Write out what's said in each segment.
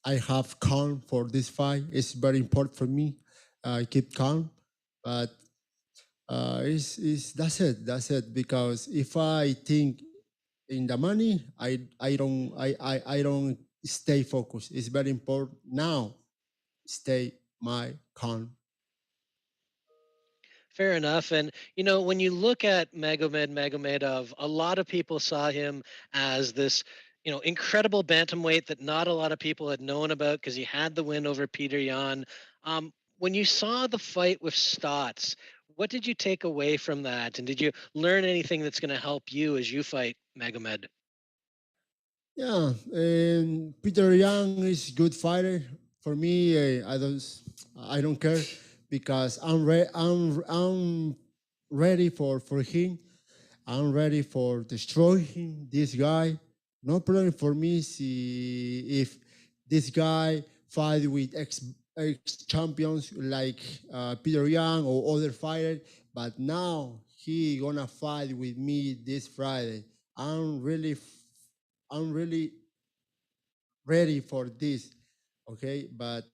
I have calm for this fight. It's very important for me. I keep calm, but it's that's it. That's it. Because if I think in the money, I don't stay focused. It's very important now. Stay my calm. Fair enough. And, when you look at Magomed Magomedov, a lot of people saw him as this, incredible bantamweight that not a lot of people had known about because he had the win over Peter Yan. When you saw the fight with Stotts, what did you take away from that? And did you learn anything that's going to help you as you fight Magomed? Yeah, and Peter Young is good fighter. For me, I don't care because I'm ready for him. I'm ready for destroy him. This guy, no problem for me. See if this guy fight with ex champions like Peter Young or other fighter, but now he gonna fight with me this Friday. I'm really ready for this. Okay, but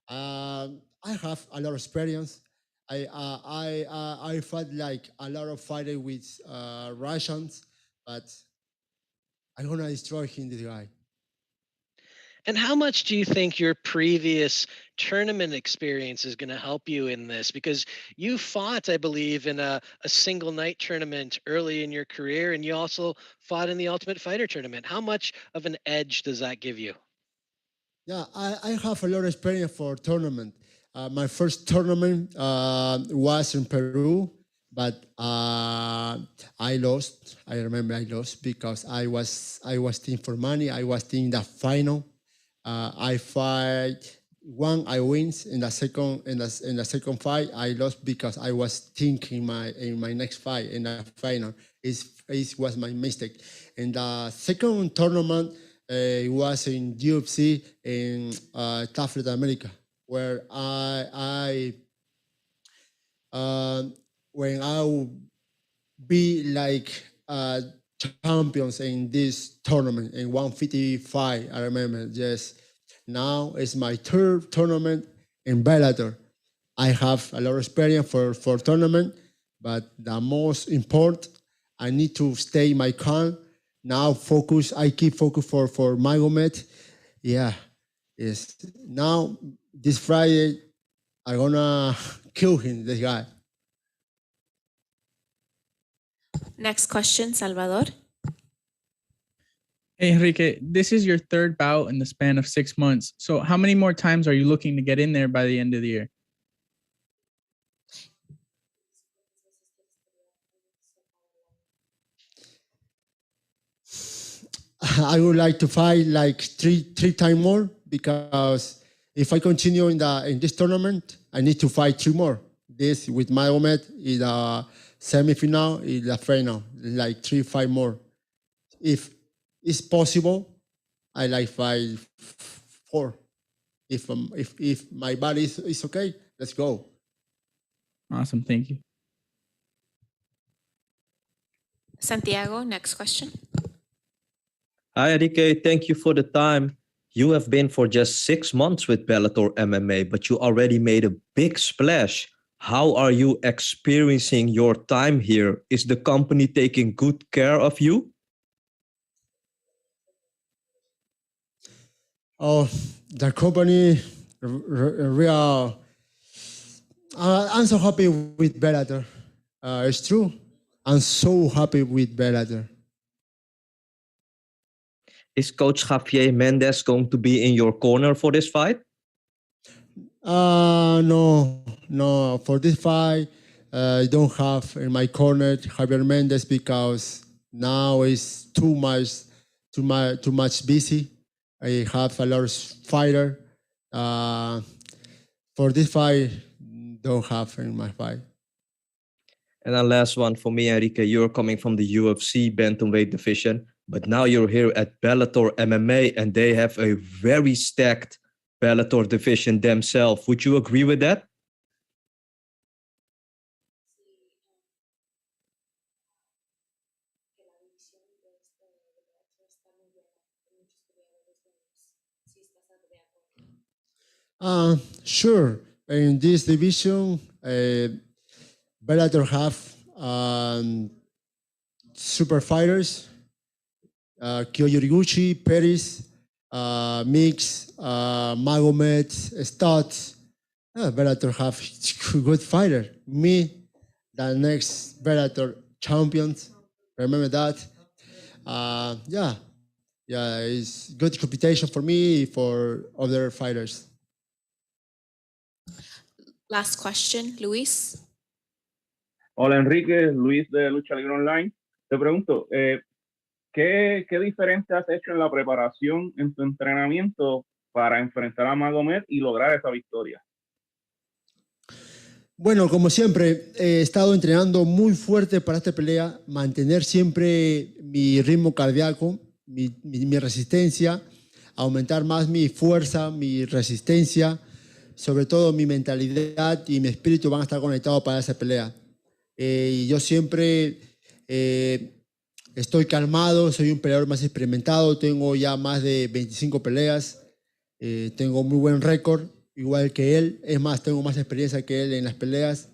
I have a lot of experience. I fought like a lot of fighting with Russians, but I'm gonna destroy him. This guy. And how much do you think your previous tournament experience is going to help you in this? Because you fought, I believe, in a single night tournament early in your career, and you also fought in the Ultimate Fighter tournament. How much of an edge does that give you? Yeah, I have a lot of experience for tournament. My first tournament was in Peru, but I lost. I remember I lost because I was team for money. I was team the final. I fight one. I wins in the second in the second fight. I lost because I was thinking my next fight in the final. It was my mistake. In the second tournament, it was in UFC in South America, where when I will be like champions in this tournament in 155. I remember, yes. Now it's my third tournament in Bellator. I have a lot of experience for tournament, but the most important, I need to stay my calm. Now focus. I keep focus for Magomed. Yeah, yes. Now this Friday, I'm gonna kill him. This guy. Next question, Salvador. Hey, Enrique, this is your third bout in the span of 6 months. So how many more times are you looking to get in there by the end of the year? I would like to fight like three times more because if I continue in this tournament, I need to fight three more. This with Magomed is a semifinal, is a final, like 3 5 more. If it's possible, I like fight four. If my body is okay, let's go. Awesome, thank you. Santiago, next question. Hi, Enrique. Thank you for the time. You have been for just 6 months with Bellator MMA, but you already made a big splash. How are you experiencing your time here? Is the company taking good care of you? Oh, the company, real. I'm so happy with Bellator. It's true. I'm so happy with Bellator. Is Coach Javier Mendez going to be in your corner for this fight? No, no. For this fight, I don't have in my corner Javier Mendez because now it's too much busy. I have a lot of fighter. Uh, for this fight, don't have in my fight. And then last one for me, Enrique, you're coming from the UFC bantamweight division, but now you're here at Bellator MMA and they have a very stacked Bellator division themselves. Would you agree with that? Sure. In this division, Bellator have super fighters, Kyoyoriguchi, Peris, Mix, Magomed, Stott. Bellator have good fighter. Me, the next Bellator champions. Remember that? Yeah, it's good reputation for me, for other fighters. Last question, Luis. Hola Enrique, Luis de Lucha Libre Online. Te pregunto, ¿qué diferente has hecho en la preparación, en tu entrenamiento para enfrentar a Magomed y lograr esa victoria? Bueno, como siempre, he estado entrenando muy fuerte para esta pelea, mantener siempre mi ritmo cardíaco, mi resistencia, aumentar más mi fuerza, mi resistencia, sobre todo mi mentalidad y mi espíritu van a estar conectados para esa pelea. Y yo siempre estoy calmado, soy un peleador más experimentado, tengo ya más de 25 peleas, tengo muy buen récord, igual que él, es más, tengo más experiencia que él en las peleas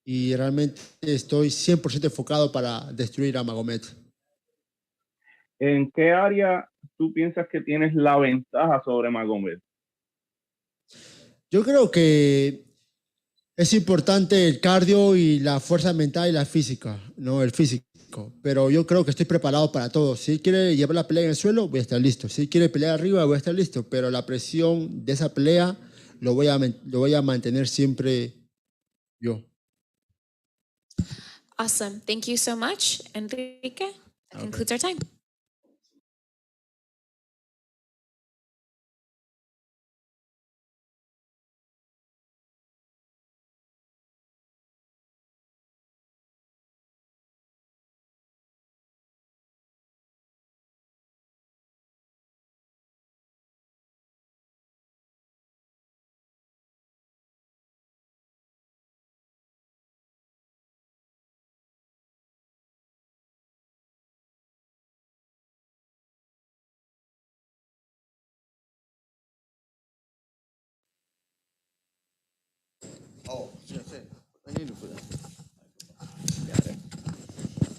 y realmente estoy 100% enfocado para destruir a Magomed. ¿En qué área tú piensas que tienes la ventaja sobre Magomed? Yo creo que es importante el cardio y la fuerza mental y la física, ¿no? El físico. Pero yo creo que estoy preparado para todo. Si él quiere llevar la pelea en el suelo, voy a estar listo. Si él quiere pelear arriba, voy a estar listo. Pero la presión de esa pelea lo voy a mantener siempre yo. Awesome. Thank you so much, Enrique. That concludes our time.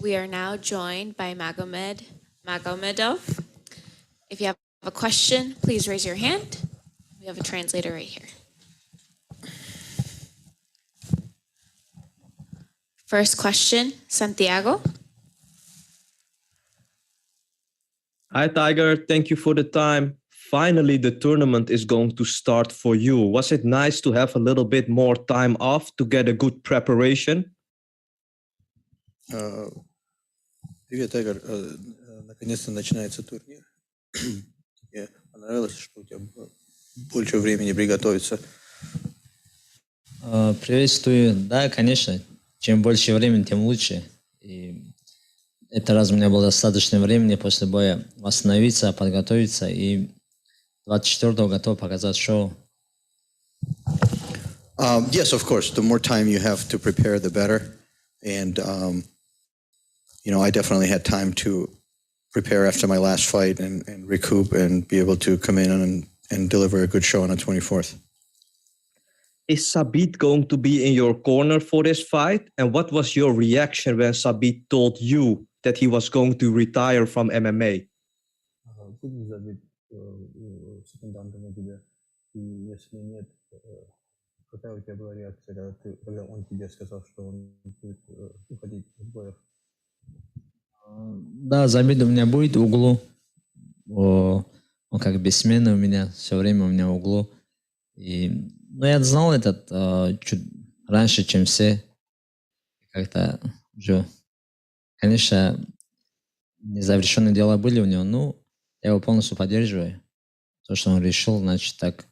We are now joined by Magomed Magomedov. If you have a question, please raise your hand. We have a translator right here. First question, Santiago. Hi, Tiger. Thank you for the time. Finally, the tournament is going to start for you. Was it nice to have a little bit more time off to get a good preparation? Привет, Эгор. Наконец-то начинается турнир. Мне понравилось, что у тебя было больше времени приготовиться. Приветствую. Да, конечно. Чем больше времени, тем лучше. И это раз у меня было достаточно времени после боя восстановиться, подготовиться. И 24-го готов показать шоу. Yes, of course. The more time you have to prepare, the better. And, I definitely had time to prepare after my last fight and recoup and be able to come in and deliver a good show on the 24th. Is Sabit going to be in your corner for this fight? And what was your reaction when Sabit told you that he was going to retire from MMA? Какая у тебя была реакция, когда он тебе сказал, что он будет уходить из боев? Да, Забит у меня будет в углу. Он как бессменный у меня, все время у меня в углу. Я знал этот чуть раньше, чем все. Как-то уже, конечно, незавершенные дела были у него, но я его полностью поддерживаю. То, что он решил, значит, так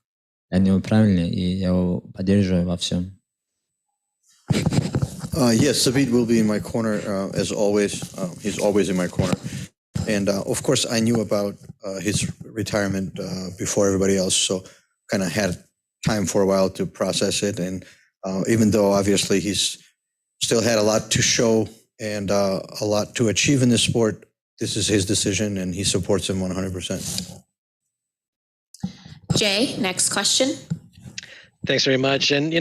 для него правильно, и я его поддерживаю во всем. Yes, Sabit will be in my corner as always. He's always in my corner. And of course, I knew about his retirement before everybody else, so kind of had time for a while to process it. And even though obviously he's still had a lot to show and a lot to achieve in this sport, this is his decision and he supports him 100%. Jay, next question. Thanks very much. And,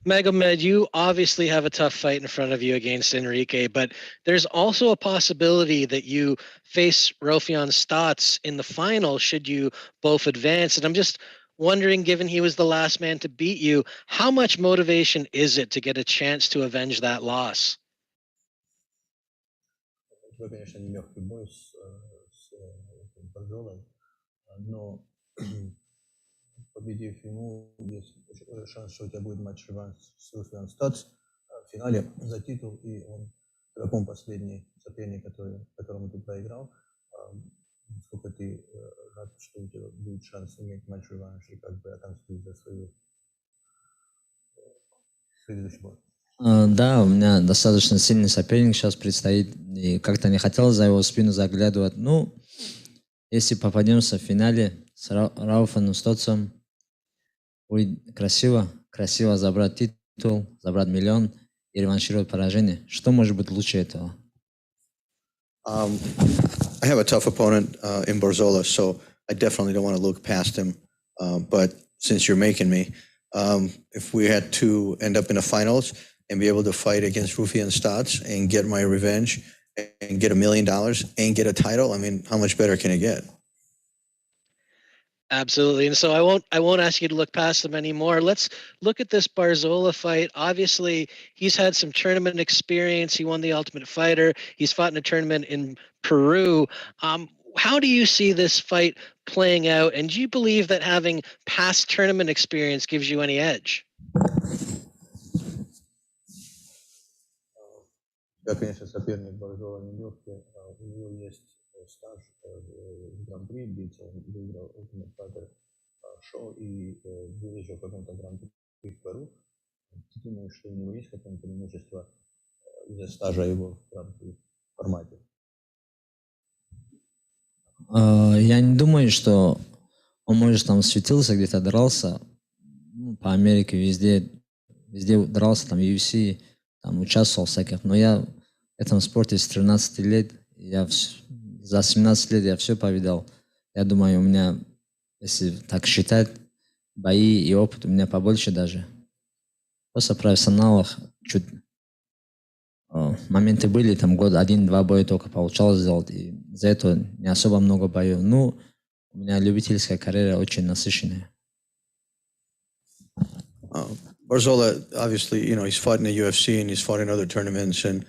Magomed, you obviously have a tough fight in front of you against Enrique, but there's also a possibility that you face Rofion Stotts in the final should you both advance. And I'm just wondering, given he was the last man to beat you, how much motivation is it to get a chance to avenge that loss? Это, конечно, нелегкий бой с Барзолой, но победив ему, есть шанс, что у тебя будет матч-реванш с Руслан Стац в финале за титул, и он такой последний соперник, которому ты проиграл. Сколько ты рад, что у тебя будет шанс иметь матч-реванш и как бы отомстить за свою следующий бой? Да, у меня достаточно сильный соперник сейчас предстоит, и как-то не хотел за его спину заглядывать. Ну, если попадемся в финале с Рауфом Стоцем, будет красиво забрать титул, забрать миллион и реваншировать поражение. Что может быть лучше этого? I have a tough opponent in Barzola, so I definitely don't want to look past him. But since you're making me, if we had to end up in the finals and be able to fight against Rufian Stotts and get my revenge and get $1 million and get a title, I mean, how much better can it get? Absolutely. And so I won't ask you to look past them anymore. Let's look at this Barzola fight. Obviously, he's had some tournament experience. He won the Ultimate Fighter. He's fought in a tournament in Peru. How do you see this fight playing out? And do you believe that having past tournament experience gives you any edge? Да, конечно, соперник Барзола нелегкий. У него есть стаж в Гран-при, биться, он выиграл Ultimate Fighter шоу и был еще в каком-то Гран-при в Перу. Ты думаешь, что у него есть какое-то преимущество из-за стажа его в Гран-при формате? Я не думаю, что он, может, там светился, где-то дрался. По Америке везде дрался, там UFC, там участвовал в всяких. Но я в этом спорте с 13 лет, за 17 лет я все повидал. Я думаю, у меня, если так считать, бои и опыт у меня побольше даже. Просто в профессионалах чуть моменты были, там год 1-2 боя только получалось сделать, и за это не особо много боев. Ну, у меня любительская карьера очень насыщенная. Barzola, obviously, he's fought in the UFC and he's fought in other tournaments and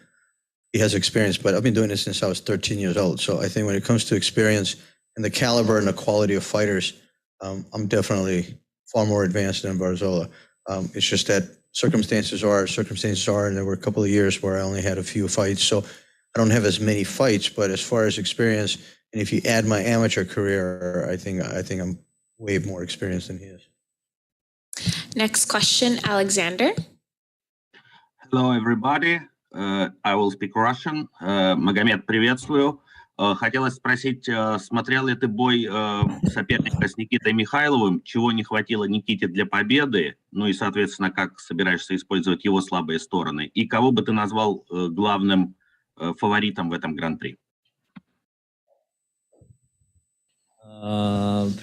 he has experience, but I've been doing this since I was 13 years old. So I think when it comes to experience and the caliber and the quality of fighters, I'm definitely far more advanced than Barzola. It's just that circumstances are, and there were a couple of years where I only had a few fights. So I don't have as many fights, but as far as experience, and if you add my amateur career, I think I'm way more experienced than he is. Next question, Alexander. Hello, everybody. I will speak Russian. Магомед, приветствую. Хотелось спросить, смотрел ли ты бой соперника с Никитой Михайловым, чего не хватило Никите для победы, ну и, соответственно, как собираешься использовать его слабые стороны, и кого бы ты назвал главным фаворитом в этом гран-при?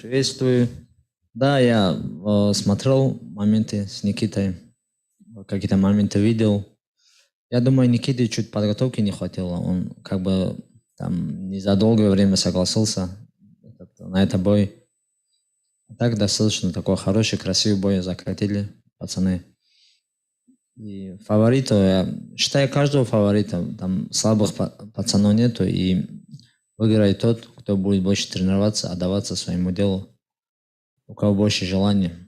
Приветствую. Да, я смотрел моменты с Никитой, какие-то моменты видел. Я думаю, Никите чуть подготовки не хватило. Он как бы там не за долгое время согласился на этот бой. Так достаточно такой хороший, красивый бой закатили пацаны. И фаворитов, я считаю каждого фаворита, там слабых пацанов нету, и выиграет тот, кто будет больше тренироваться, отдаваться своему делу, у кого больше желания.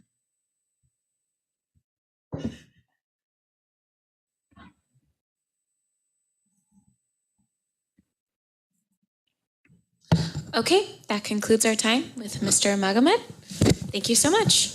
Okay, that concludes our time with Mr. Magomed. Thank you so much.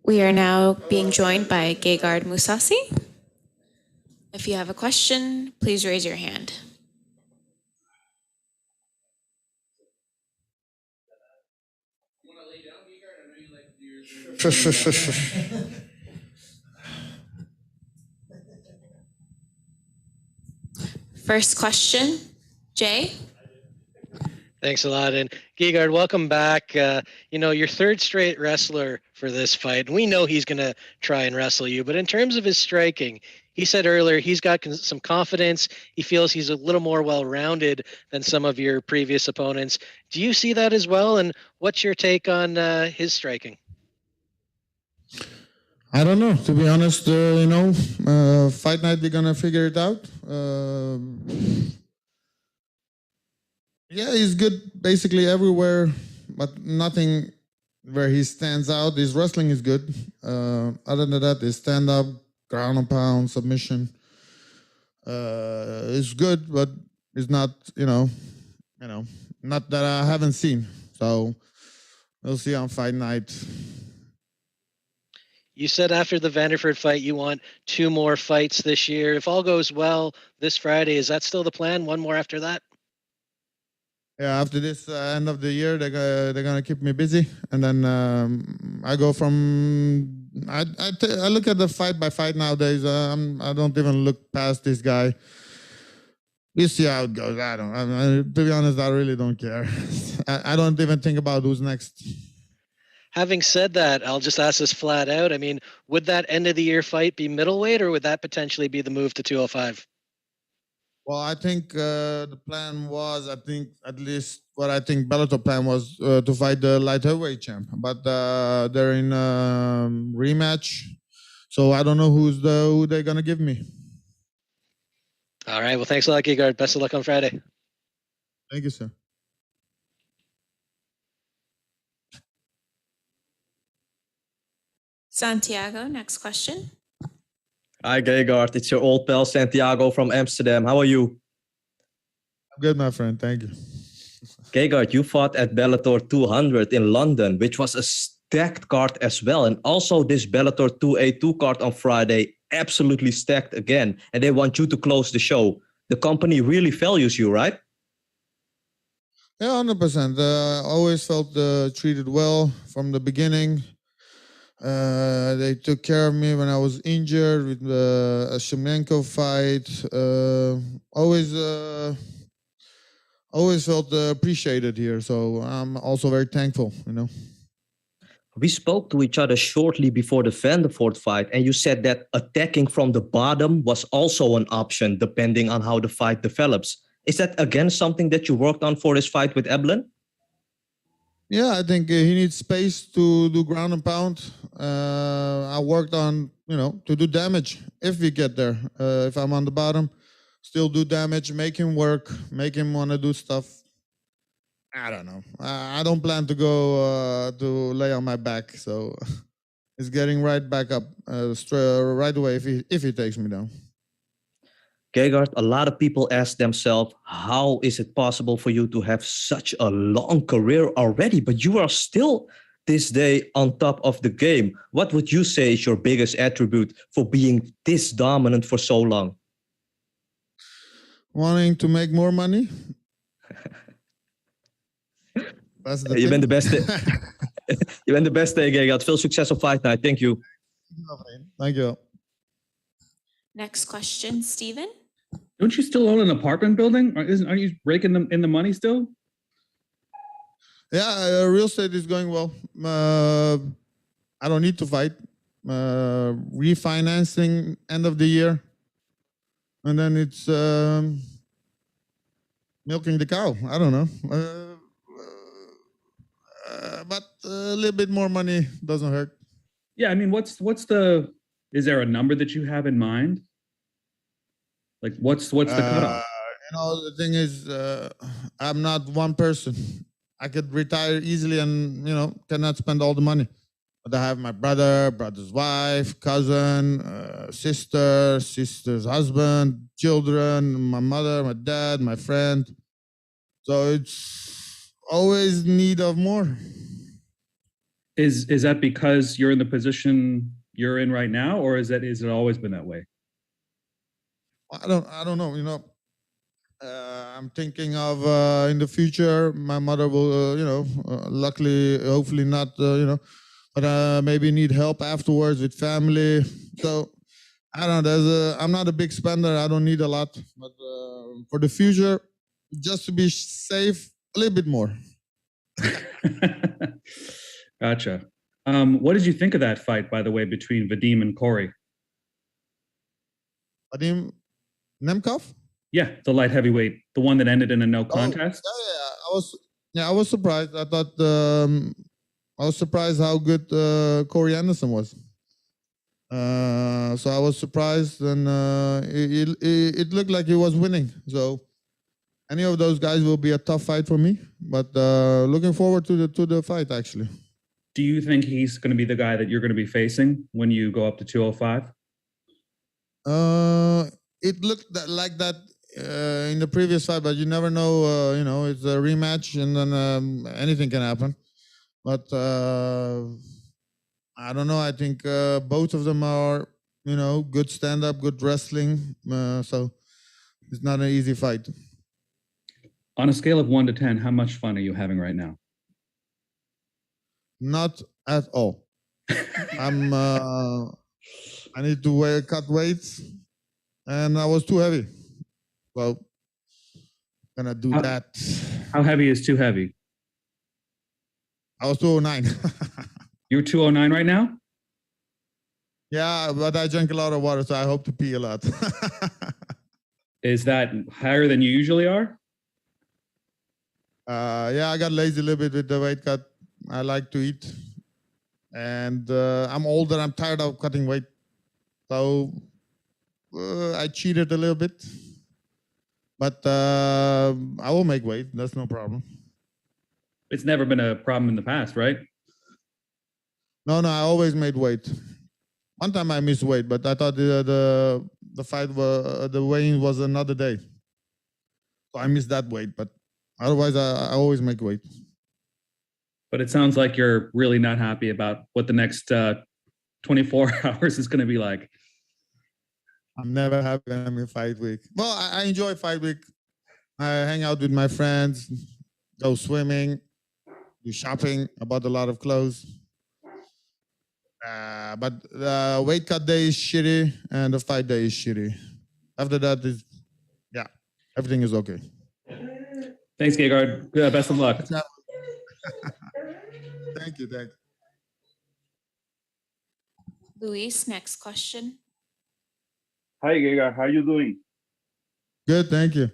We are now being joined by Gegard Mousasi. If you have a question, please raise your hand. First question, Jay. Thanks a lot. And Gegard, welcome back. You're third straight wrestler for this fight. We know he's going to try and wrestle you, but in terms of his striking, he said earlier he's got some confidence. He feels he's a little more well-rounded than some of your previous opponents. Do you see that as well? And what's your take on his striking? I don't know, to be honest. Fight night, we're going to figure it out. Yeah, he's good basically everywhere, but nothing where he stands out. His wrestling is good. Other than that, his stand-up, ground and pound, submission is good, but it's not, not that I haven't seen. So we'll see on fight night. You said after the Vanderford fight, you want 2 more fights this year. If all goes well this Friday, is that still the plan? 1 more after that? Yeah, after this end of the year, they're gonna keep me busy, and then I go from I look at the fight by fight nowadays. I don't even look past this guy. We see how it goes. To be honest, I really don't care. I don't even think about who's next. Having said that, I'll just ask this flat out. I mean, would that end of the year fight be middleweight, or would that potentially be the move to 205? Well, I think the plan was, at least what I think Bellator plan was to fight the light heavyweight champ, but they're in rematch, so I don't know who they're gonna give me. All right. Well, thanks a lot, Gegard. Best of luck on Friday. Thank you, sir. Santiago, next question. Hi, Gegard. It's your old pal Santiago from Amsterdam. How are you? I'm good, my friend. Thank you. Gegard, you fought at Bellator 200 in London, which was a stacked card as well. And also this Bellator 282 card on Friday, absolutely stacked again. And they want you to close the show. The company really values you, right? Yeah, 100%. Always felt treated well from the beginning. They took care of me when I was injured with the Shemenko fight. Always felt appreciated here. So I'm also very thankful, We spoke to each other shortly before the Vanderford fight, and you said that attacking from the bottom was also an option depending on how the fight develops. Is that again something that you worked on for this fight with Eblen? Yeah, I think he needs space to do ground and pound. I worked on, to do damage if we get there. If I'm on the bottom, still do damage, make him work, make him want to do stuff. I don't know. I don't plan to go to lay on my back, so it's getting right back up right away if he takes me down. Gegard, a lot of people ask themselves, how is it possible for you to have such a long career already, but you are still this day on top of the game? What would you say is your biggest attribute for being this dominant for so long? Wanting to make more money. Je bent de beste. Je bent de beste, Gegard. Veel succes op Fight Night. Thank you. Thank you. Next question, Steven. Don't you still own an apartment building? Aren't you raking them in the money still? Yeah, real estate is going well. I don't need to fight. Refinancing end of the year. And then it's milking the cow. I don't know. But a little bit more money doesn't hurt. Yeah, I mean, is there a number that you have in mind? Like, what's the cutoff? The thing is, I'm not one person. I could retire easily and, cannot spend all the money. But I have my brother's wife, cousin, sister's husband, children, my mother, my dad, my friend. So it's always need of more. Is that because you're in the position you're in right now, or is it always been that way? I don't know. I'm thinking of in the future, my mother will, luckily, hopefully not, but maybe need help afterwards with family. So I don't know. I'm not a big spender. I don't need a lot, but for the future, just to be safe, a little bit more. Gotcha. What did you think of that fight, by the way, between Vadim and Corey? Vadim Nemkov? Yeah, the light heavyweight, the one that ended in a no contest. I was surprised. I thought I was surprised how good Corey Anderson was. So I was surprised, and it looked like he was winning. So any of those guys will be a tough fight for me. But looking forward to the fight actually. Do you think he's going to be the guy that you're going to be facing when you go up to 205? It looked like that in the previous fight, but you never know. It's a rematch, and then anything can happen. But I don't know. I think both of them are, good stand-up, good wrestling. So it's not an easy fight. On a scale of 1 to 10, how much fun are you having right now? Not at all. I need to cut weights, and I was too heavy. Well, gonna do that. How heavy is too heavy? I was 209. You're 209 right now? Yeah, but I drink a lot of water, so I hope to pee a lot. Is that higher than you usually are? Yeah, I got lazy a little bit with the weight cut. I like to eat. And I'm older, I'm tired of cutting weight. So I cheated a little bit. But I will make weight, that's no problem. It's never been a problem in the past, right? No, I always made weight. One time I missed weight, but I thought the fight, the weigh-in was another day. So I missed that weight, but otherwise I always make weight. But it sounds like you're really not happy about what the next 24 hours is going to be like. I'm never happy when I'm in fight week. Well, I enjoy fight week. I hang out with my friends, go swimming, do shopping. I bought a lot of clothes. But the weight cut day is shitty and the fight day is shitty. After that, everything is okay. Thanks, Gegard. Best of luck. Thank you. Luis, next question. Hi, Gegard. How you doing? Good, thank you.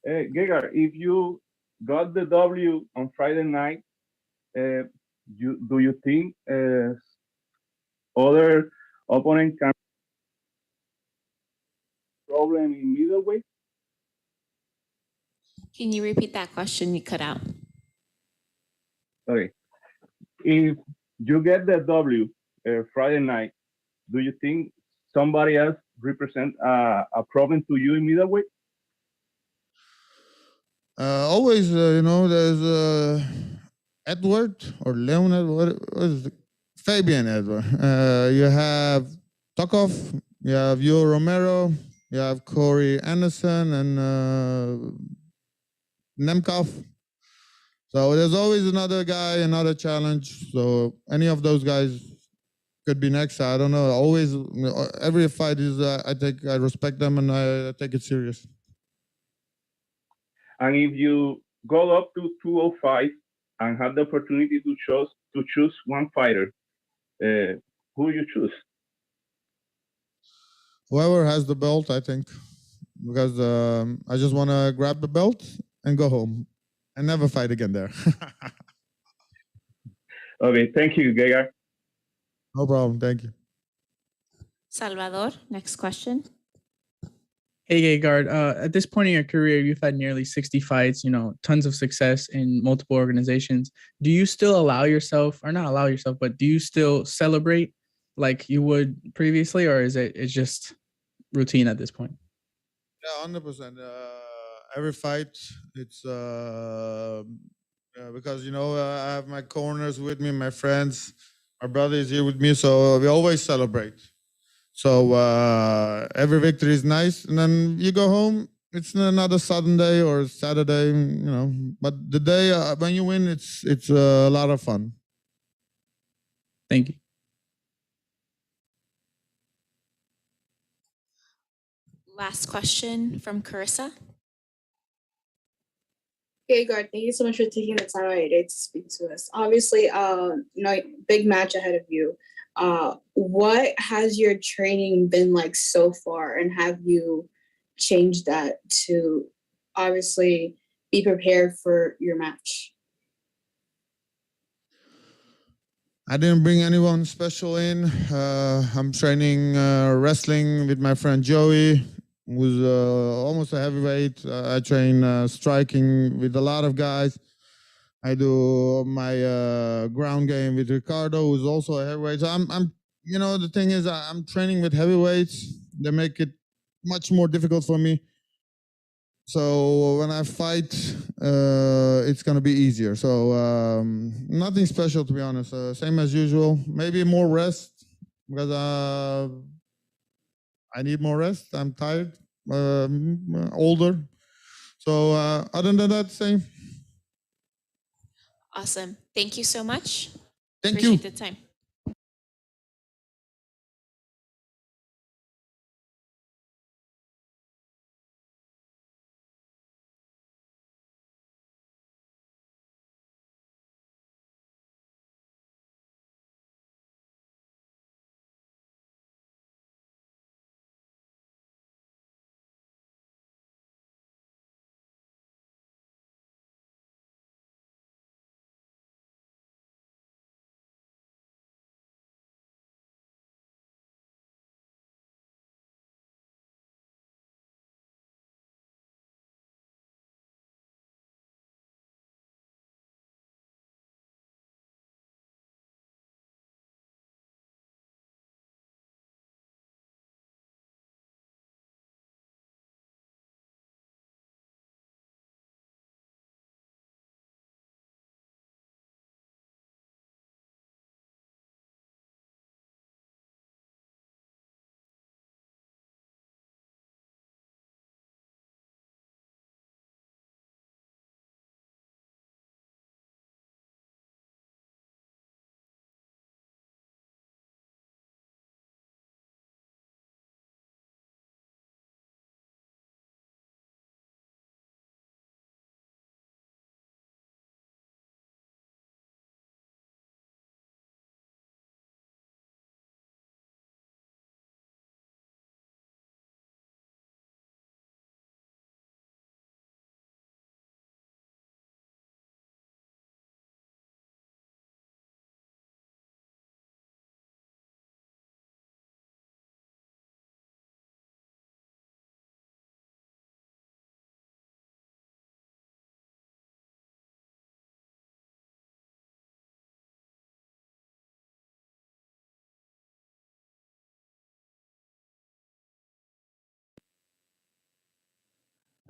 Gegard, if you got the W on Friday night, do you think other opponent can problem in middleweight? Can you repeat that question? You cut out. Okay. If you get the W Friday night, do you think somebody else represent a problem to you in middleweight? Always, there's Edward or Leonard, what is it? Fabian Edward. You have Tokov, you have Yo Romero, you have Corey Anderson and Nemkov. So there's always another guy, another challenge. So any of those guys could be next. I don't know. Always, every fight is. I respect them and I take it serious. And if you go up to 205 and have the opportunity to choose one fighter, who you choose? Whoever has the belt, I think, because I just want to grab the belt and go home and never fight again there. Okay, thank you, Gegard. No problem. Thank you. Salvador, next question. Hey, Gegard, at this point in your career, you've had nearly 60 fights, tons of success in multiple organizations. Do you still allow yourself, or not allow yourself, but do you still celebrate like you would previously, or is it's just routine at this point? Yeah, 100%. Every fight, it's because I have my corners with me, my friends, my brother is here with me, so we always celebrate. So every victory is nice, and then you go home. It's another Sunday or Saturday, But the day when you win, it's a lot of fun. Thank you. Last question from Carissa. Gegard, thank you so much for taking the time out of your day to speak to us. Obviously, big match ahead of you. What has your training been like so far, and have you changed that to obviously be prepared for your match? I didn't bring anyone special in. I'm training wrestling with my friend Joey, who's almost a heavyweight. I train striking with a lot of guys. I do my ground game with Ricardo, who's also a heavyweight. So the thing is, I'm training with heavyweights. They make it much more difficult for me. So when I fight, it's gonna be easier. So nothing special, to be honest. Same as usual. Maybe more rest because I need more rest. I'm tired, older. So other than that, same. Awesome. Thank you so much. Thank you. Appreciate the time.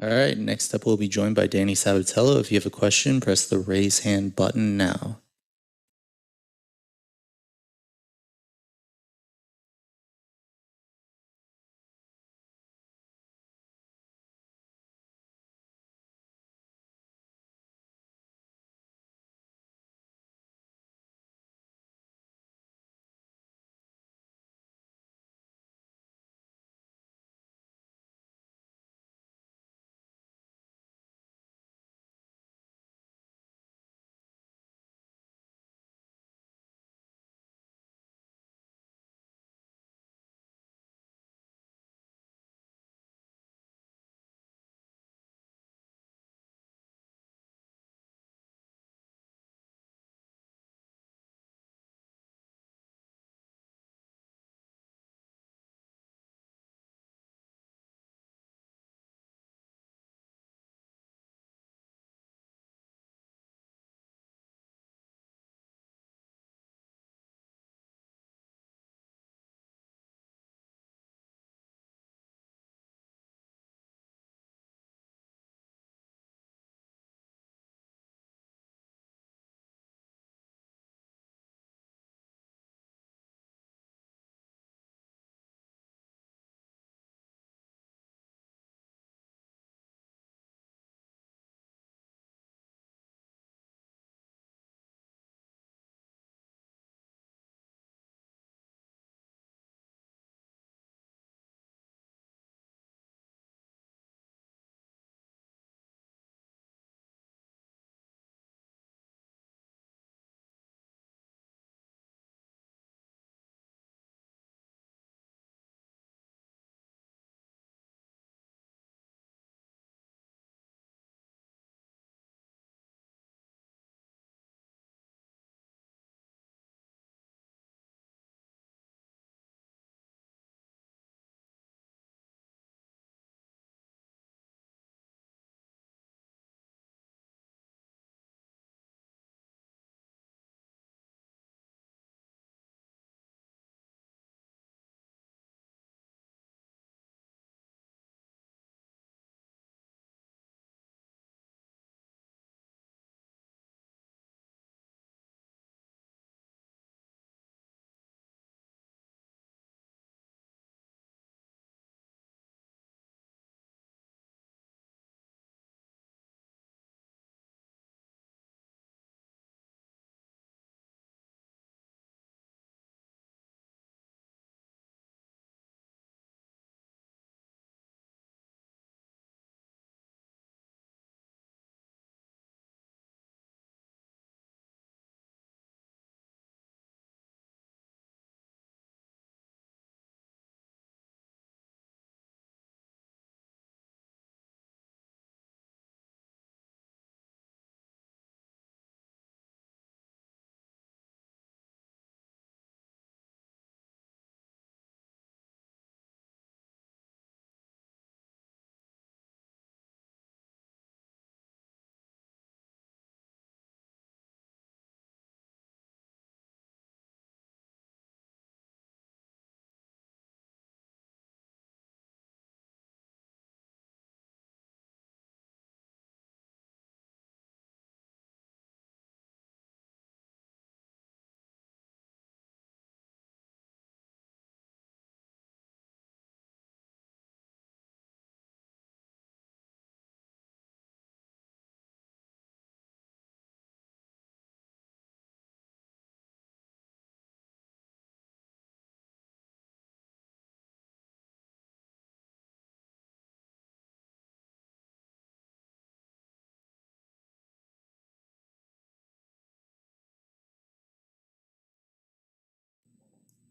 All right, next up we'll be joined by Danny Sabatello. If you have a question, press the raise hand button now.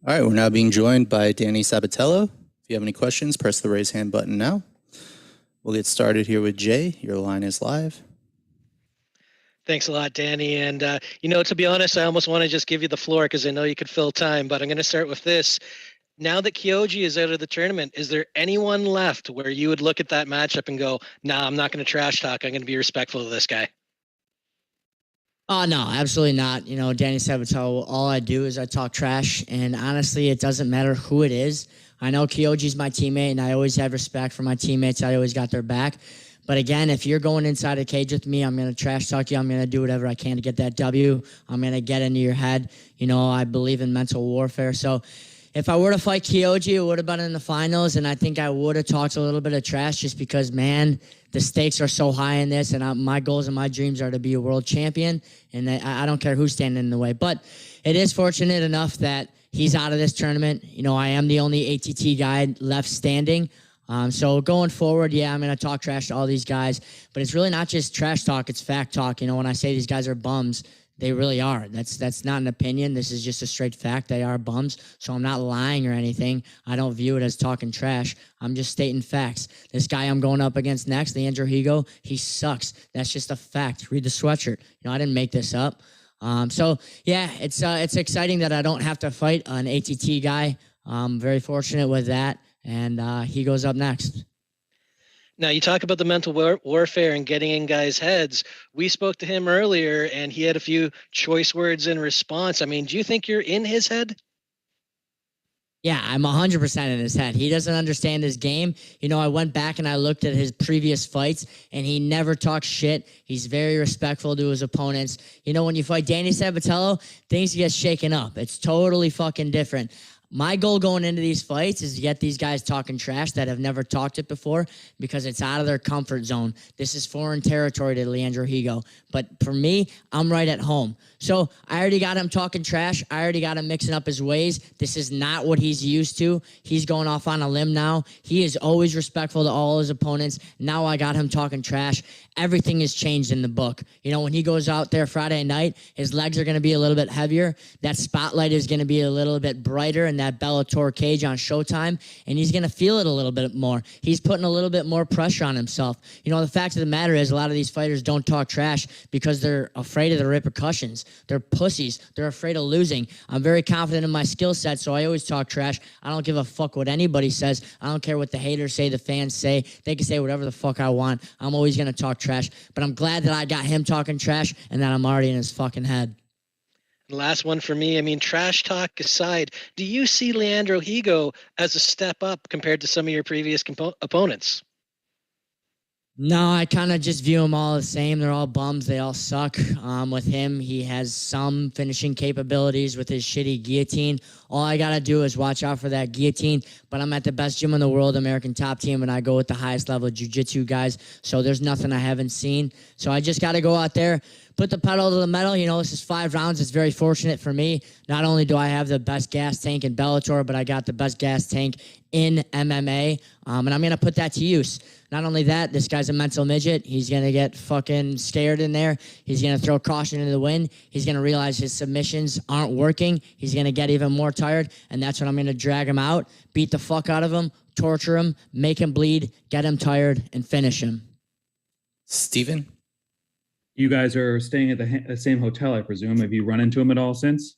All right, we're now being joined by Danny Sabatello. If you have any questions, press the raise hand button now. We'll get started here with Jay. Your line is live. Thanks a lot, Danny. And, to be honest, I almost want to just give you the floor because I know you could fill time, but I'm going to start with this. Now that Kyoji is out of the tournament, is there anyone left where you would look at that matchup and go, nah, I'm not going to trash talk. I'm going to be respectful of this guy? Oh, no, absolutely not. Danny Sabatello, all I do is I talk trash. And honestly, it doesn't matter who it is. I know Kyoji's my teammate, and I always have respect for my teammates. I always got their back. But again, if you're going inside a cage with me, I'm going to trash talk you. I'm going to do whatever I can to get that W. I'm going to get into your head. I believe in mental warfare. So if I were to fight Kyoji, it would have been in the finals, and I think I would have talked a little bit of trash just because, man, the stakes are so high in this, and my goals and my dreams are to be a world champion, and I don't care who's standing in the way. But it is fortunate enough that he's out of this tournament. I am the only ATT guy left standing. So going forward, yeah, I'm going to talk trash to all these guys, but it's really not just trash talk, it's fact talk. When I say these guys are bums, they really are. That's not an opinion. This is just a straight fact. They are bums. So I'm not lying or anything. I don't view it as talking trash. I'm just stating facts. This guy I'm going up against next, Leandro Higo, he sucks. That's just a fact. Read the sweatshirt. I didn't make this up. So yeah, it's exciting that I don't have to fight an ATT guy. I'm very fortunate with that. And he goes up next. Now, you talk about the mental warfare and getting in guys' heads. We spoke to him earlier, and he had a few choice words in response. I mean, do you think you're in his head? Yeah, I'm 100% in his head. He doesn't understand his game. I went back and I looked at his previous fights, and he never talks shit. He's very respectful to his opponents. When you fight Danny Sabatello, things get shaken up. It's totally fucking different. My goal going into these fights is to get these guys talking trash that have never talked it before because it's out of their comfort zone. This is foreign territory to Leandro Higo. But for me, I'm right at home. So I already got him talking trash. I already got him mixing up his ways. This is not what he's used to. He's going off on a limb now. He is always respectful to all his opponents. Now I got him talking trash. Everything has changed in the book. When he goes out there Friday night, his legs are going to be a little bit heavier. That spotlight is going to be a little bit brighter in that Bellator cage on Showtime, and he's going to feel it a little bit more. He's putting a little bit more pressure on himself. The fact of the matter is a lot of these fighters don't talk trash because they're afraid of the repercussions. They're pussies. They're afraid of losing. I'm very confident in my skill set, so I always talk trash. I don't give a fuck what anybody says. I don't care what the haters say, the fans say. They can say whatever the fuck I want. I'm always going to talk trash, but I'm glad that I got him talking trash and that I'm already in his fucking head. Last one for me. I mean, trash talk aside, do you see Leandro Higo as a step up compared to some of your previous opponents? No, I kind of just view them all the same. They're all bums. They all suck. With him, he has some finishing capabilities with his shitty guillotine. All I got to do is watch out for that guillotine. But I'm at the best gym in the world, American Top Team, and I go with the highest level of jiu-jitsu guys. So there's nothing I haven't seen. So I just got to go out there, put the pedal to the metal. This is 5 rounds. It's very fortunate for me. Not only do I have the best gas tank in Bellator, but I got the best gas tank in MMA. And I'm going to put that to use. Not only that, this guy's a mental midget. He's going to get fucking scared in there. He's going to throw caution into the wind. He's going to realize his submissions aren't working. He's going to get even more tired. And that's when I'm going to drag him out, beat the fuck out of him, torture him, make him bleed, get him tired, and finish him. Steven? You guys are staying at the same hotel, I presume. Have you run into him at all since?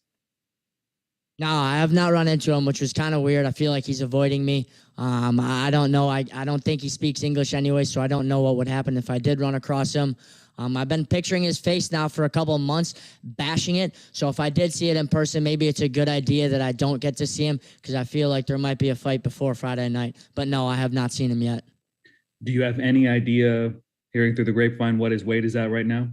No, I have not run into him, which was kind of weird. I feel like he's avoiding me. I don't know. I don't think he speaks English anyway, so I don't know what would happen if I did run across him. I've been picturing his face now for a couple of months, bashing it. So if I did see it in person, maybe it's a good idea that I don't get to see him because I feel like there might be a fight before Friday night. But no, I have not seen him yet. Do you have any idea, hearing through the grapevine, what his weight is at right now?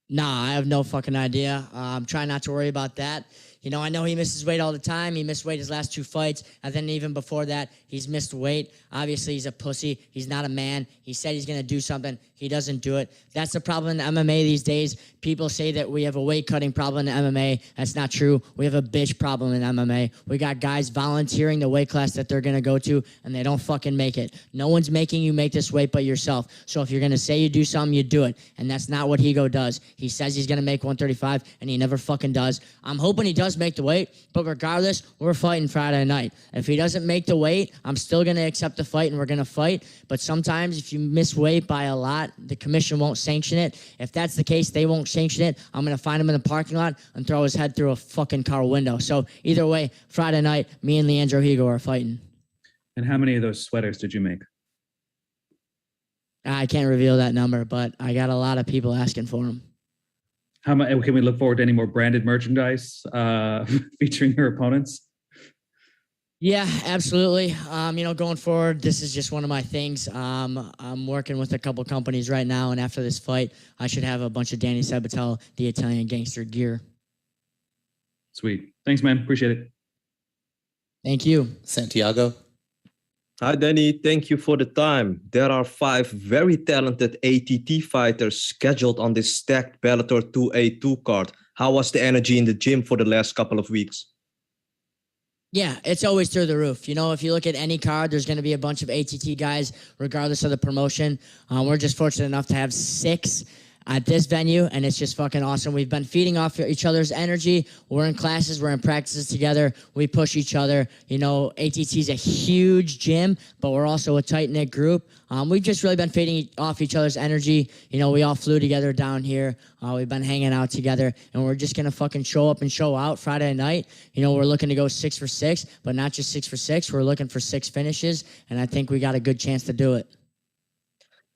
Nah, I have no fucking idea. I'm trying not to worry about that. I know he misses weight all the time. He missed weight his last 2 fights. And then even before that, he's missed weight. Obviously, he's a pussy. He's not a man. He said he's going to do something. He doesn't do it. That's the problem in MMA these days. People say that we have a weight cutting problem in MMA. That's not true. We have a bitch problem in MMA. We got guys volunteering the weight class that they're going to go to, and they don't fucking make it. No one's making you make this weight but yourself. So if you're going to say you do something, you do it. And that's not what Higo does. He says he's going to make 135, and he never fucking does. I'm hoping he does does make the weight, but regardless, we're fighting Friday night. If he doesn't make the weight, I'm still going to accept the fight and we're going to fight. But sometimes if you miss weight by a lot, the commission won't sanction it. If that's the case, they won't sanction it. I'm going to find him in the parking lot and throw his head through a fucking car window. So either way, Friday night, me and Leandro Higo are fighting. And how many of those sweaters did you make? I can't reveal that number, but I got a lot of people asking for them. How much can we look forward to any more branded merchandise featuring your opponents? Yeah, absolutely. Going forward, this is just one of my things. I'm working with a couple companies right now, and after this fight, I should have a bunch of Danny Sabatello, the Italian gangster gear. Sweet. Thanks, man. Appreciate it. Thank you. Santiago. Hi, Danny. Thank you for the time. There are 5 very talented ATT fighters scheduled on this stacked Bellator 282 card. How was the energy in the gym for the last couple of weeks? Yeah, it's always through the roof. If you look at any card, there's going to be a bunch of ATT guys, regardless of the promotion. We're just fortunate enough to have 6 at this venue, and it's just fucking awesome. We've been feeding off each other's energy. We're in classes, we're in practices together. We push each other. ATT is a huge gym, but we're also a tight-knit group. We've just really been feeding off each other's energy. We all flew together down here. We've been hanging out together, and we're just going to fucking show up and show out Friday night. We're looking to go 6 for 6, but not just 6 for 6. We're looking for 6 finishes, and I think we got a good chance to do it.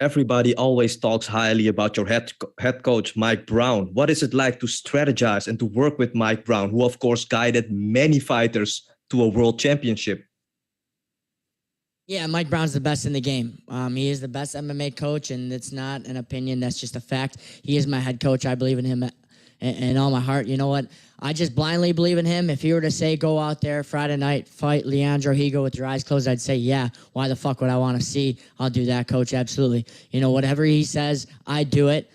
Everybody always talks highly about your head coach, Mike Brown. What is it like to strategize and to work with Mike Brown, who, of course, guided many fighters to a world championship? Yeah, Mike Brown's the best in the game. He is the best MMA coach, and it's not an opinion. That's just a fact. He is my head coach. I believe in him in all my heart. You know what? I just blindly believe in him. If he were to say, go out there Friday night, fight Leandro Higo with your eyes closed, I'd say, yeah, why the fuck would I want to see? I'll do that, coach, absolutely. Whatever he says, I do it.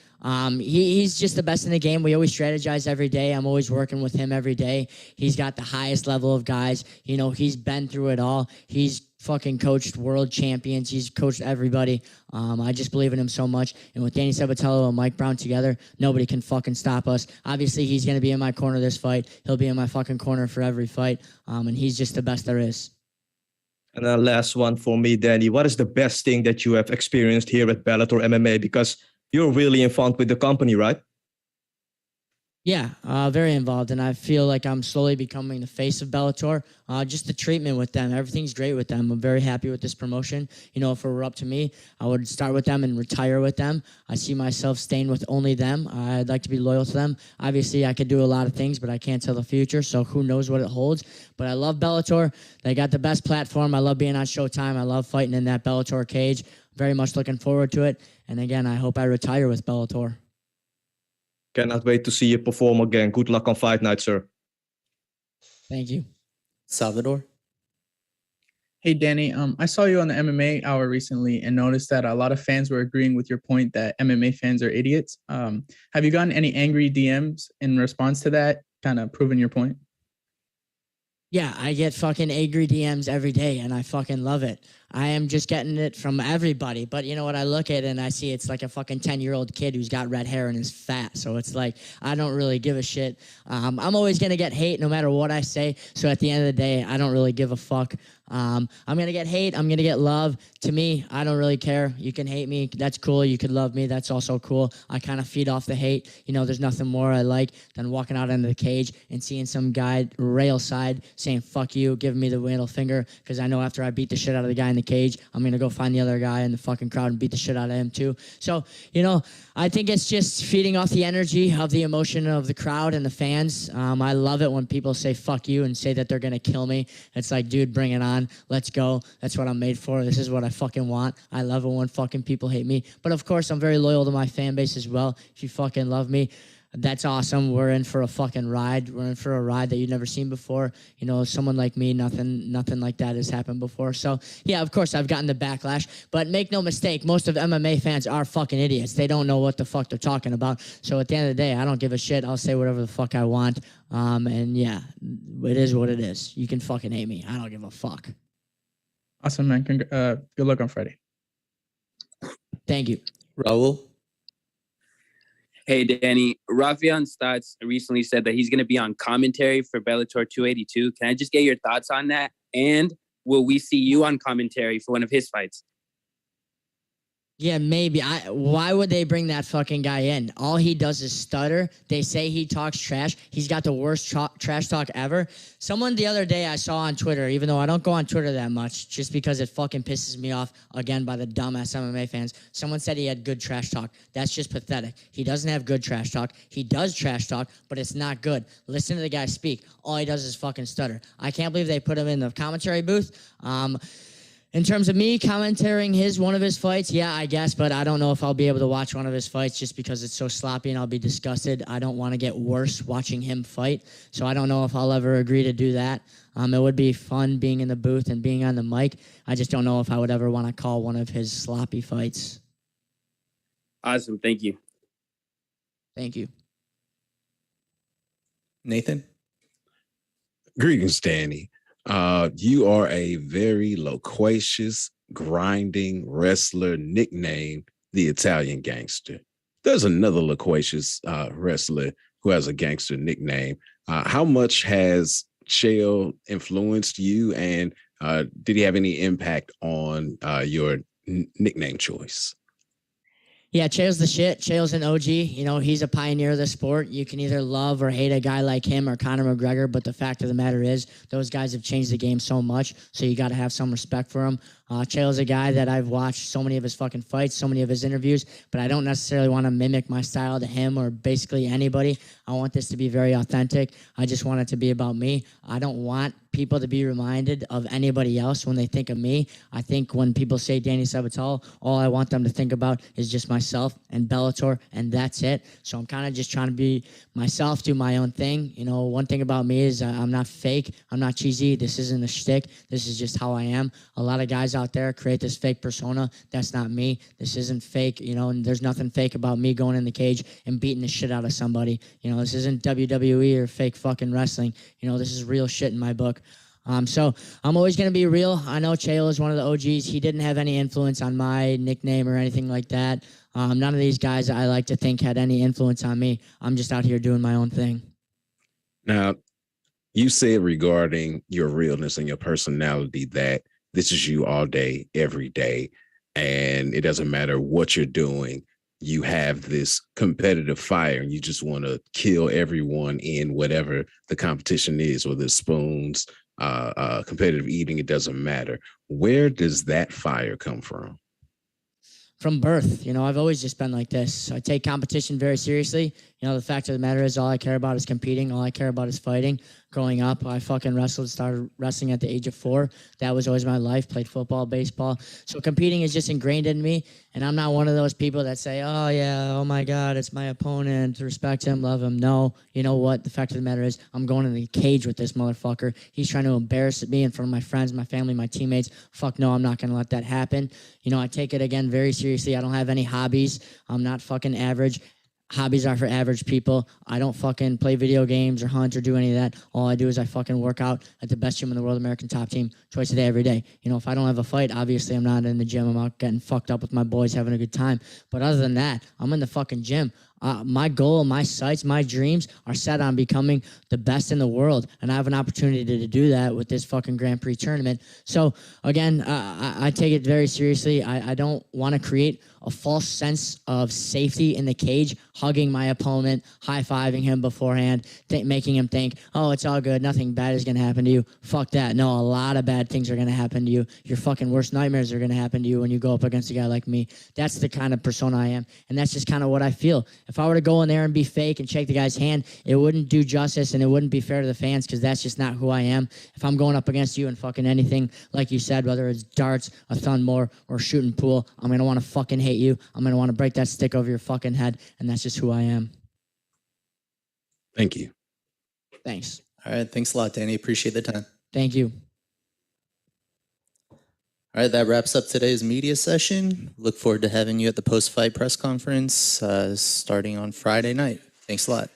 He's just the best in the game. We always strategize every day. I'm always working with him every day. He's got the highest level of guys. He's been through it all. He's fucking coached world champions. He's coached everybody. I just believe in him so much. And with Danny Sabatello and Mike Brown together, nobody can fucking stop us. Obviously, he's going to be in my corner this fight. He'll be in my fucking corner for every fight. And he's just the best there is. And then last one for me, Danny. What is the best thing that you have experienced here at Bellator MMA? Because you're really involved with the company, right? Yeah, very involved, and I feel like I'm slowly becoming the face of Bellator. Just the treatment with them, everything's great with them. I'm very happy with this promotion. If it were up to me, I would start with them and retire with them. I see myself staying with only them. I'd like to be loyal to them. Obviously, I could do a lot of things, but I can't tell the future, so who knows what it holds. But I love Bellator. They got the best platform. I love being on Showtime. I love fighting in that Bellator cage. Very much looking forward to it. And again, I hope I retire with Bellator. Cannot wait to see you perform again. Good luck on fight night, sir. Thank you. Salvador. Hey, Danny, I saw you on the MMA Hour recently and noticed that a lot of fans were agreeing with your point that MMA fans are idiots. Have you gotten any angry DMs in response to that, kind of proving your point? Yeah, I get fucking angry DMs every day, and I fucking love it. I am just getting it from everybody. But you know what? I look at it and I see it's like a fucking 10-year-old kid who's got red hair and is fat. So it's like, I don't really give a shit. I'm always going to get hate no matter what I say. So at the end of the day, I don't really give a fuck. I'm going to get hate. I'm going to get love. To me, I don't really care. You can hate me. That's cool. You could love me. That's also cool. I kind of feed off the hate. There's nothing more I like than walking out into the cage and seeing some guy rail side saying, fuck you, giving me the middle finger. Because I know after I beat the shit out of the guy in the cage, I'm going to go find the other guy in the fucking crowd and beat the shit out of him too. So, I think it's just feeding off the energy of the emotion of the crowd and the fans. I love it when people say fuck you and say that they're going to kill me. It's like, dude, bring it on. Let's go. That's what I'm made for. This is what I fucking want. I love it when fucking people hate me. But of course, I'm very loyal to my fan base as well. If you fucking love me, that's awesome. We're in for a fucking ride. We're in for a ride that you've never seen before. Someone like me, nothing like that has happened before. So, yeah, of course, I've gotten the backlash. But make no mistake, most of MMA fans are fucking idiots. They don't know what the fuck they're talking about. So at the end of the day, I don't give a shit. I'll say whatever the fuck I want. And, yeah, it is what it is. You can fucking hate me. I don't give a fuck. Awesome, man. Good luck on Friday. Thank you. Raul. Hey, Danny. Rafian Stats recently said that he's going to be on commentary for Bellator 282. Can I just get your thoughts on that? And will we see you on commentary for one of his fights? Yeah, maybe. Why would they bring that fucking guy in? All he does is stutter. They say he talks trash. He's got the worst trash talk ever. Someone the other day I saw on Twitter, even though I don't go on Twitter that much, just because it fucking pisses me off, again, by the dumbass MMA fans. Someone said he had good trash talk. That's just pathetic. He doesn't have good trash talk. He does trash talk, but it's not good. Listen to the guy speak. All he does is fucking stutter. I can't believe they put him in the commentary booth. In terms of me commentating one of his fights, yeah, I guess, but I don't know if I'll be able to watch one of his fights just because it's so sloppy and I'll be disgusted. I don't want to get worse watching him fight, so I don't know if I'll ever agree to do that. It would be fun being in the booth and being on the mic. I just don't know if I would ever want to call one of his sloppy fights. Awesome. Thank you. Thank you. Nathan? Greetings, Danny. You are a very loquacious, grinding wrestler, nicknamed the Italian Gangster. There's another loquacious wrestler who has a gangster nickname. How much has Chael influenced you, and did he have any impact on your nickname choice? Yeah, Chael's the shit. Chael's an OG. You know, he's a pioneer of the sport. You can either love or hate a guy like him or Conor McGregor, but the fact of the matter is those guys have changed the game so much, so you got to have some respect for him. Chael's a guy that I've watched so many of his fucking fights, so many of his interviews, but I don't necessarily want to mimic my style to him or basically anybody. I want this to be very authentic. I just want it to be about me. I don't want people to be reminded of anybody else when they think of me. I think when people say Danny Sabatello, all I want them to think about is just myself and Bellator, and that's it. So I'm kind of just trying to be myself, do my own thing. You know, one thing about me is I'm not fake. I'm not cheesy. This isn't a shtick. This is just how I am. A lot of guys out there create this fake persona. That's not me. This isn't fake, you know, and there's nothing fake about me going in the cage and beating the shit out of somebody. You know, this isn't WWE or fake fucking wrestling. You know, this is real shit in my book. So I'm always going to be real. I know Chael is one of the OGs. He didn't have any influence on my nickname or anything like that. None of these guys I like to think had any influence on me. I'm just out here doing my own thing. Now, you said regarding your realness and your personality that this is you all day, every day, and it doesn't matter what you're doing. You have this competitive fire and you just want to kill everyone in whatever the competition is, whether it's spoons, competitive eating, it doesn't matter. Where does that fire come from? From birth. You know, I've always just been like this. I take competition very seriously. You know, the fact of the matter is all I care about is competing. All I care about is fighting. Growing up, I fucking wrestled, started wrestling at the age of 4. That was always my life, played football, baseball. So competing is just ingrained in me. And I'm not one of those people that say, oh yeah, oh my God, it's my opponent, respect him, love him. No, you know what? The fact of the matter is I'm going in the cage with this motherfucker. He's trying to embarrass me in front of my friends, my family, my teammates. Fuck no, I'm not going to let that happen. You know, I take it again very seriously. I don't have any hobbies. I'm not fucking average. Hobbies are for average people. I don't fucking play video games or hunt or do any of that. All I do is I fucking work out at the best gym in the world, American Top Team, twice a day, every day. You know, if I don't have a fight, obviously I'm not in the gym. I'm out getting fucked up with my boys, having a good time. But other than that, I'm in the fucking gym. My goal, my sights, my dreams are set on becoming the best in the world. And I have an opportunity to do that with this fucking Grand Prix tournament. So, again, I take it very seriously. I don't want to create a false sense of safety in the cage, hugging my opponent, high-fiving him beforehand, making him think, oh, it's all good, nothing bad is going to happen to you. Fuck that. No, a lot of bad things are going to happen to you. Your fucking worst nightmares are going to happen to you when you go up against a guy like me. That's the kind of persona I am, and that's just kind of what I feel. If I were to go in there and be fake and shake the guy's hand, it wouldn't do justice and it wouldn't be fair to the fans because that's just not who I am. If I'm going up against you and fucking anything, like you said, whether it's darts, a Thunmore, or shooting pool, I'm going to want to fucking hate you. I'm going to want to break that stick over your fucking head, and that's just who I am. Thank you. Thanks. All right. Thanks a lot, Danny. Appreciate the time. Thank you. All right. That wraps up today's media session. Look forward to having you at the post-fight press conference starting on Friday night. Thanks a lot.